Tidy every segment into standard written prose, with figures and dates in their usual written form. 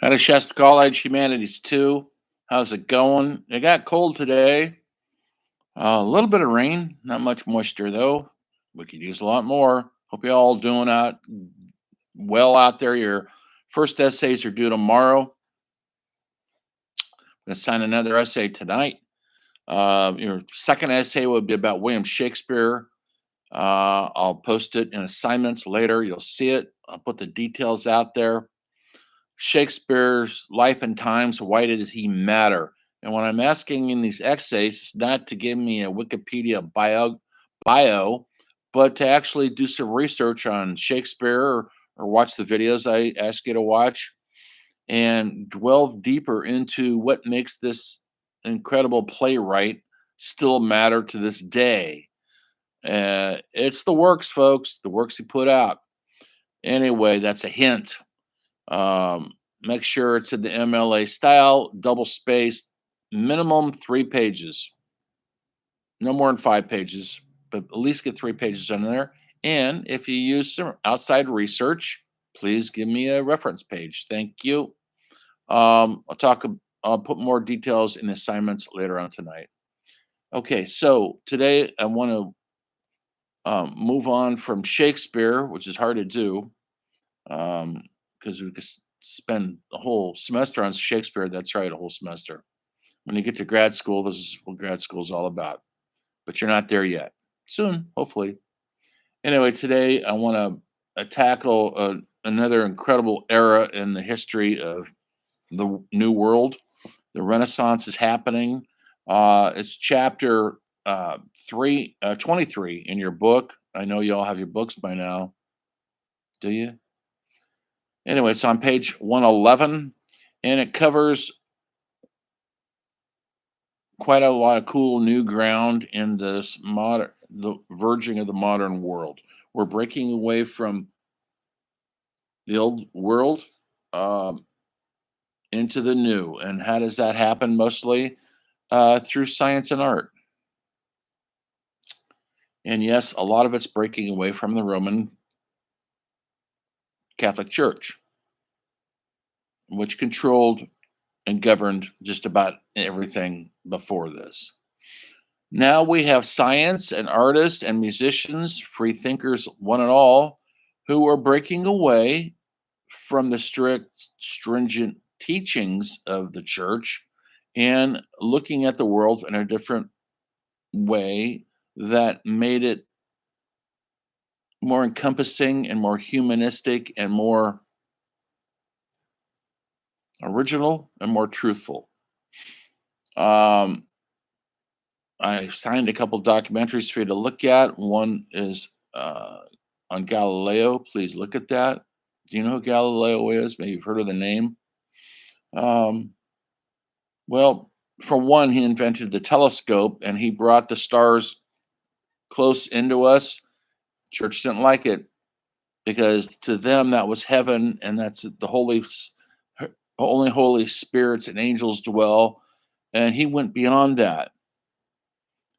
Out of Shasta College, Humanities 2. How's it going? It got cold today. A little bit of rain, not much moisture though. We could use a lot more. Hope you all doing out well out there. Your first essays are due tomorrow. I'm going to sign another essay tonight. Your second essay will be about William Shakespeare. I'll post it in assignments later. You'll see it. I'll put the details out there. Shakespeare's life and times, why did he matter? And what I'm asking in these essays is not to give me a Wikipedia bio, but to actually do some research on Shakespeare or watch the videos I ask you to watch and delve deeper into what makes this incredible playwright still matter to this day. It's the works, folks, the works he put out. Anyway, that's a hint. Make sure it's in the MLA style, double spaced, minimum 3 pages, no more than 5 pages, but at least get 3 pages in there. And if you use some outside research, please give me a reference page. Thank you. I'll put more details in assignments later on tonight. Okay, so today I want to move on from Shakespeare, which is hard to do because we could spend the whole semester on Shakespeare. That's right, a whole semester. When you get to grad school, this is what grad school is all about. But you're not there yet. Soon, hopefully. Anyway, today I want to tackle another incredible era in the history of the New World. The Renaissance is happening. It's chapter 23 in your book. I know you all have your books by now. Do you? Anyway, it's on page 111, and it covers quite a lot of cool new ground in the verging of the modern world. We're breaking away from the old world um, into the new. And how does that happen? Mostly through science and art. And yes, a lot of it's breaking away from the Roman Catholic Church, which controlled and governed just about everything before this. Now we have science and artists and musicians, free thinkers, one and all, who are breaking away from the stringent teachings of the church and looking at the world in a different way that made it more encompassing and more humanistic and more original and more truthful. Um, I signed a couple documentaries for you to look at. One is on Galileo. Please look at that. Do you know who Galileo is? Maybe you've heard of the name. Um, well, for one, he invented the telescope and he brought the stars close into us. Church didn't like it because to them that was heaven, and that's the only Holy Spirits and angels dwell. And he went beyond that,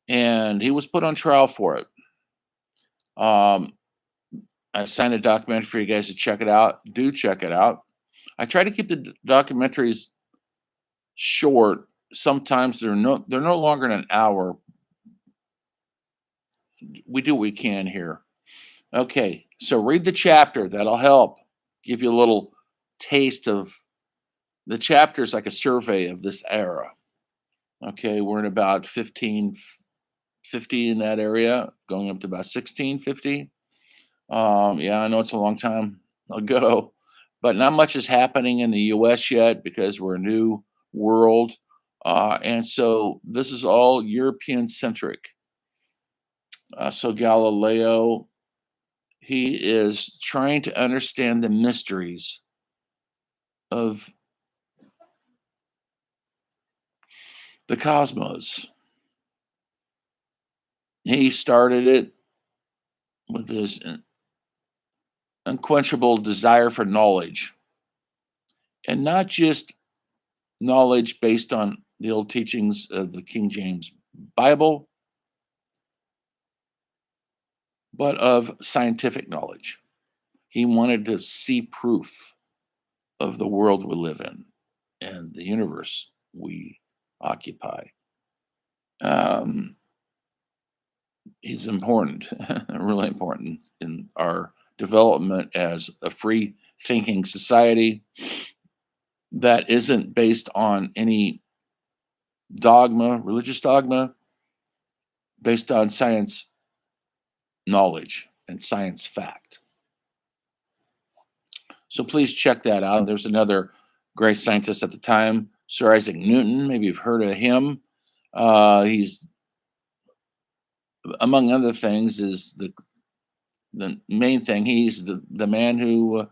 and he was put on trial for it. Um, I signed a documentary for you guys to check it out. Do check it out. I try to keep the documentaries short. Sometimes they're no longer than an hour. We do what we can here. Okay, so read the chapter. That'll help give you a little taste of the chapter. Is like a survey of this era. Okay, we're in about 1550 in that area, going up to about 1650. Yeah, I know it's a long time ago, but not much is happening in the US yet because we're a new world. And so this is all European centric. So Galileo, he is trying to understand the mysteries of the cosmos. He started it with his unquenchable desire for knowledge, and not just knowledge based on the old teachings of the King James Bible, but of scientific knowledge. He wanted to see proof. of the world we live in and the universe we occupy. Um, he's important, really important in our development as a free thinking society that isn't based on any dogma, religious dogma, based on science knowledge and science fact. So please check that out. There's another great scientist at the time, Sir Isaac Newton. Maybe you've heard of him. He's, among other things, is the main thing. He's the man who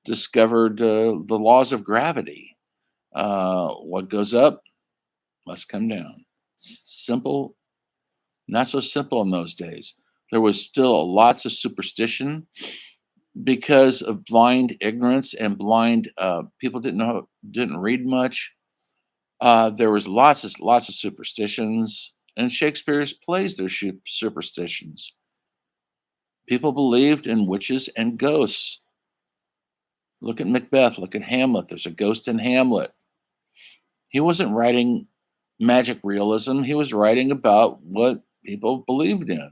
discovered the laws of gravity. What goes up must come down. Simple, not so simple in those days. There was still lots of superstition because of blind ignorance and blind people didn't read much. There was lots of superstitions, and Shakespeare's plays their superstitions. People believed in witches and ghosts. Look at Macbeth. Look at Hamlet. There's a ghost in Hamlet. He wasn't writing magic realism. He was writing about what people believed in.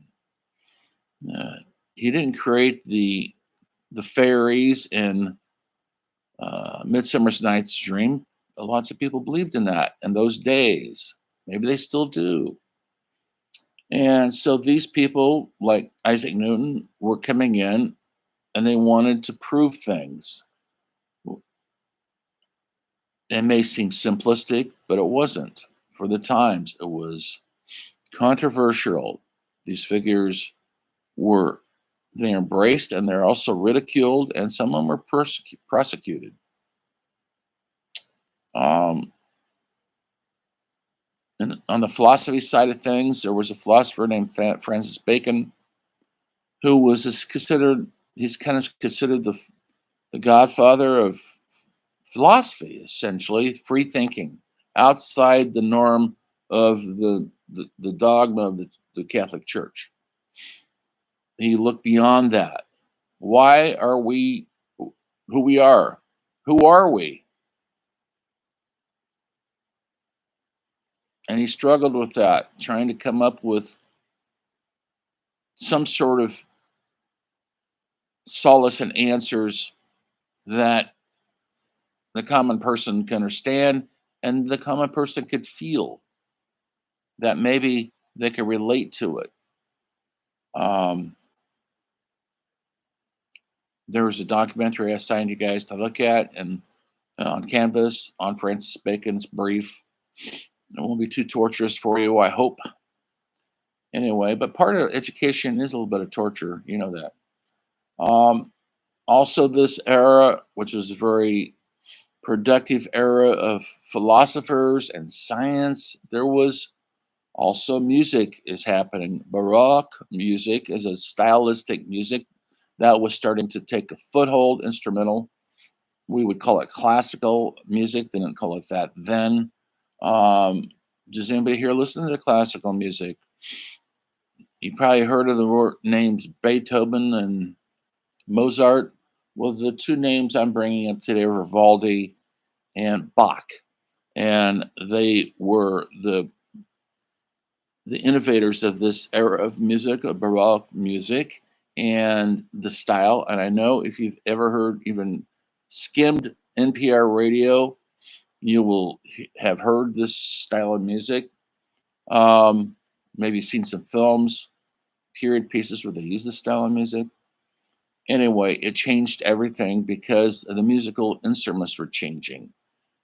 Uh, he didn't create the fairies in Midsummer's Night's Dream. Lots of people believed in that in those days. Maybe they still do. And so these people, like Isaac Newton, were coming in and they wanted to prove things. It may seem simplistic, but it wasn't. For the times, it was controversial. These figures were they embraced and they're also ridiculed, and some of them were prosecuted. Um, and on the philosophy side of things, there was a philosopher named Francis Bacon, who was considered he's kind of considered the godfather of philosophy, essentially free thinking, outside the norm of the dogma of the Catholic Church. He looked beyond that. Why are we who we are? Who are we? And he struggled with that, trying to come up with some sort of solace and answers that the common person can understand and the common person could feel, that maybe they could relate to it. Um, there was a documentary I assigned you guys to look at, and on Canvas on Francis Bacon's brief. It won't be too torturous for you, I hope. Anyway, but part of education is a little bit of torture. You know that. Um, Also, this era, which was a very productive era of philosophers and science, there was also music is happening. Baroque music is a stylistic music that was starting to take a foothold, instrumental. We would call it classical music. They didn't call it that then. Um, does anybody here listen to classical music? You probably heard of the names Beethoven and Mozart. Well, the two names I'm bringing up today are Vivaldi and Bach, and they were the innovators of this era of music, of Baroque music, and the style. And I know if you've ever heard, even skimmed NPR radio, you will have heard this style of music. Um, Maybe seen some films, period pieces where they use this style of music. Anyway, it changed everything because the musical instruments were changing.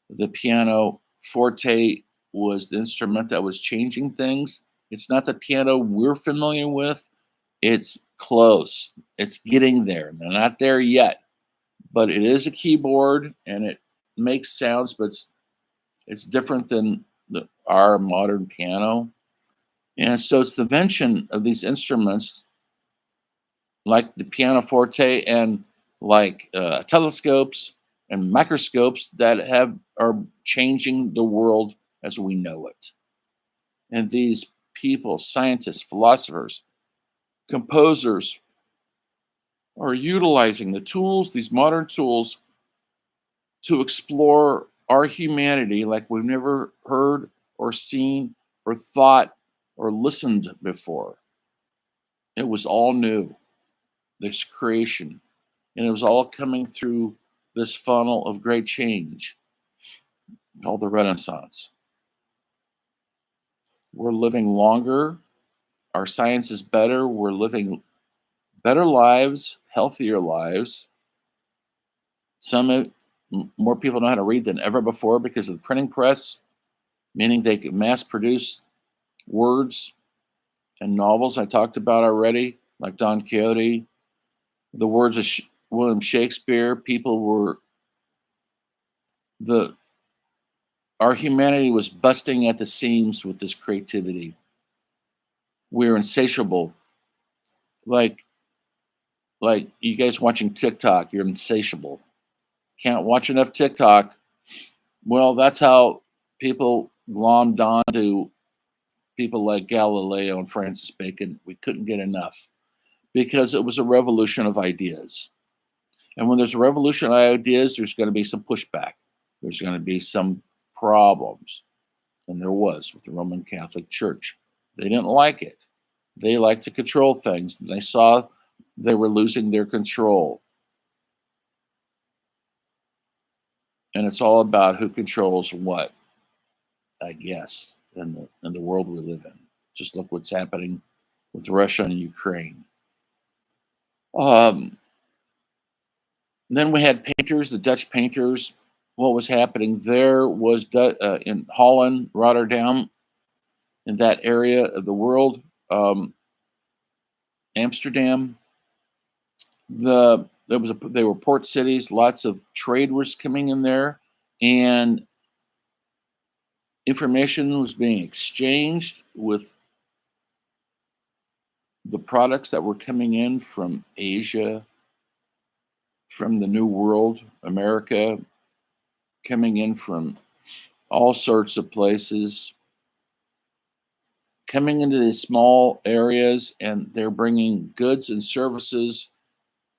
The piano forte was the instrument that was changing things. It's not the piano we're familiar with. It's close. It's getting there. They're not there yet, but it is a keyboard and it makes sounds, but it's different than our modern piano. And so it's the invention of these instruments like the pianoforte and like telescopes and microscopes that are changing the world as we know it. And these people, scientists, philosophers, composers, are utilizing the tools, these modern tools, to explore our humanity like we've never heard or seen or thought or listened before. It was all new, this creation, and it was all coming through this funnel of great change called the Renaissance. We're living longer, our science is better, we're living better lives, healthier lives. More people know how to read than ever before because of the printing press, meaning they can mass produce words and novels I talked about already, like Don Quixote, the words of William Shakespeare. People were the our humanity was busting at the seams with this creativity. We were insatiable, like you guys watching TikTok. You're insatiable. Can't watch enough TikTok. Well, that's how people glommed on to people like Galileo and Francis Bacon. We couldn't get enough because it was a revolution of ideas. And when there's a revolution of ideas, there's going to be some pushback. There's going to be some problems. And there was with the Roman Catholic Church. They didn't like it. They liked to control things. And they saw they were losing their control. And it's all about who controls what, I guess, in the world we live in. Just look what's happening with Russia and Ukraine. Um, then we had painters, the Dutch painters. What was happening there was in Holland, Rotterdam, in that area of the world, Amsterdam. They were port cities. Lots of trade was coming in there, and information was being exchanged with the products that were coming in from Asia, from the New World, America, coming in from all sorts of places, coming into these small areas, and they're bringing goods and services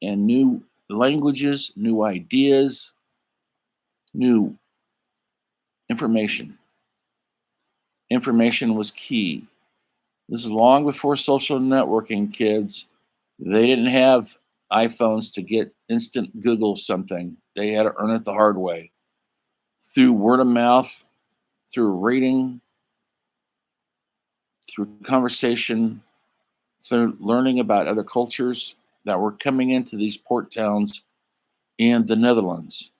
and new languages, new ideas, new information. Information was key. This is long before social networking, kids. They didn't have iPhones to get instant Google something. They had to earn it the hard way through word of mouth, through reading, through conversation, through learning about other cultures that were coming into these port towns in the Netherlands.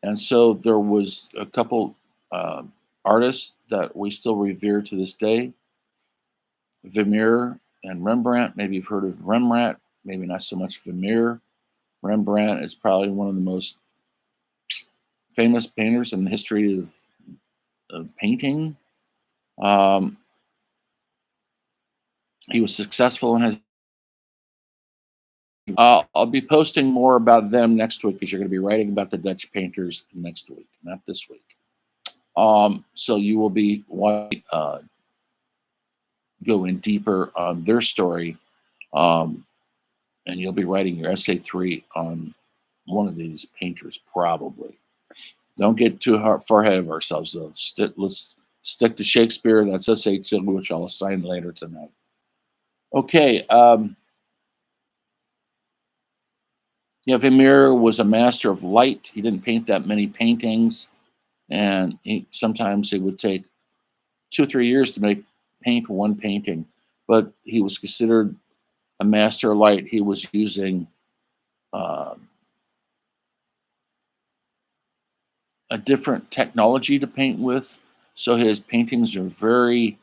And so there was a couple artists that we still revere to this day, Vermeer and Rembrandt. Maybe you've heard of Rembrandt, maybe not so much Vermeer. Rembrandt is probably one of the most famous painters in the history of painting. He was successful in his. I'll be posting more about them next week because you're going to be writing about the Dutch painters next week, not this week. So you will be going deeper on their story, and you'll be writing your essay 3 on one of these painters, probably. Don't get too far ahead of ourselves, though. Let's stick to Shakespeare. That's essay 2, which I'll assign later tonight. Okay. Vermeer was a master of light. He didn't paint that many paintings, and sometimes it would take 2 or 3 years to paint one painting. But he was considered a master of light. He was using a different technology to paint with, so his paintings are very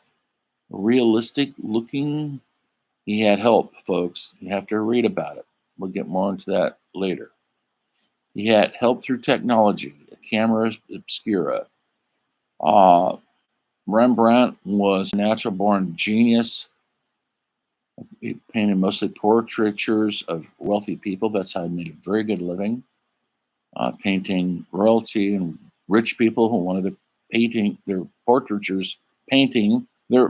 realistic looking. He had help, folks. You have to read about it. We'll get more into that later. He had help through technology, a camera obscura. Rembrandt was a natural born genius. He painted mostly portraitures of wealthy people. That's how he made a very good living. Painting royalty and rich people who wanted to painting their portraitures, painting their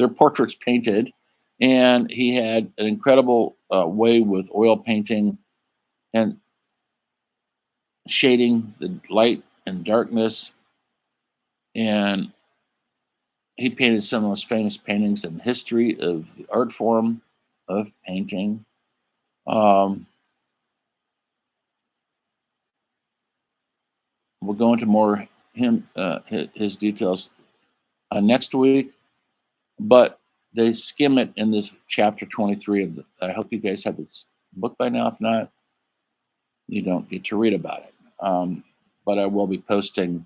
portraits painted. And he had an incredible way with oil painting. And shading the light and darkness. And he painted some of the most famous paintings in the history of the art form of painting. Um, we'll go into more his details next week, but they skim it in this chapter 23. I hope you guys have this book by now. If not, you don't get to read about it. But I will be posting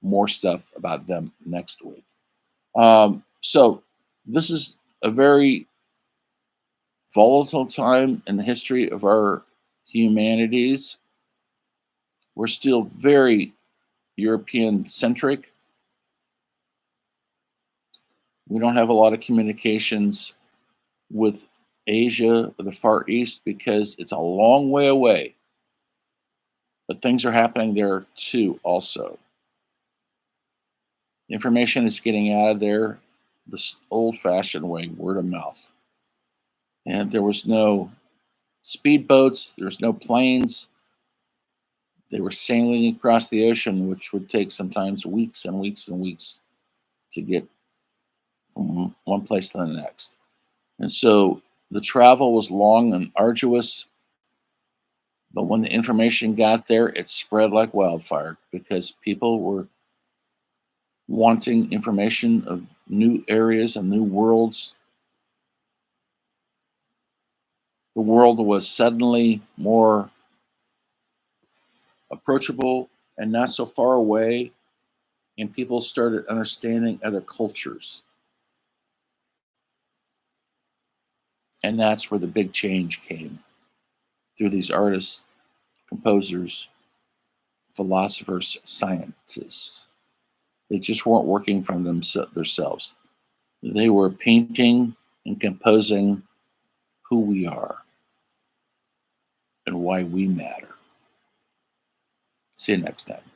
more stuff about them next week. So this is a very volatile time in the history of our humanities. We're still very European centric. We don't have a lot of communications with Asia or the Far East because it's a long way away. But things are happening there too, also. Information is getting out of there this old fashioned way, word of mouth. And there was no speedboats, there was no planes. They were sailing across the ocean, which would take sometimes weeks and weeks and weeks to get from one place to the next. And so the travel was long and arduous, but when the information got there, it spread like wildfire because people were wanting information of new areas and new worlds. The world was suddenly more approachable and not so far away, and people started understanding other cultures. And that's where the big change came through these artists, composers, philosophers, scientists. They just weren't working from themselves. They were painting and composing who we are and why we matter. See you next time.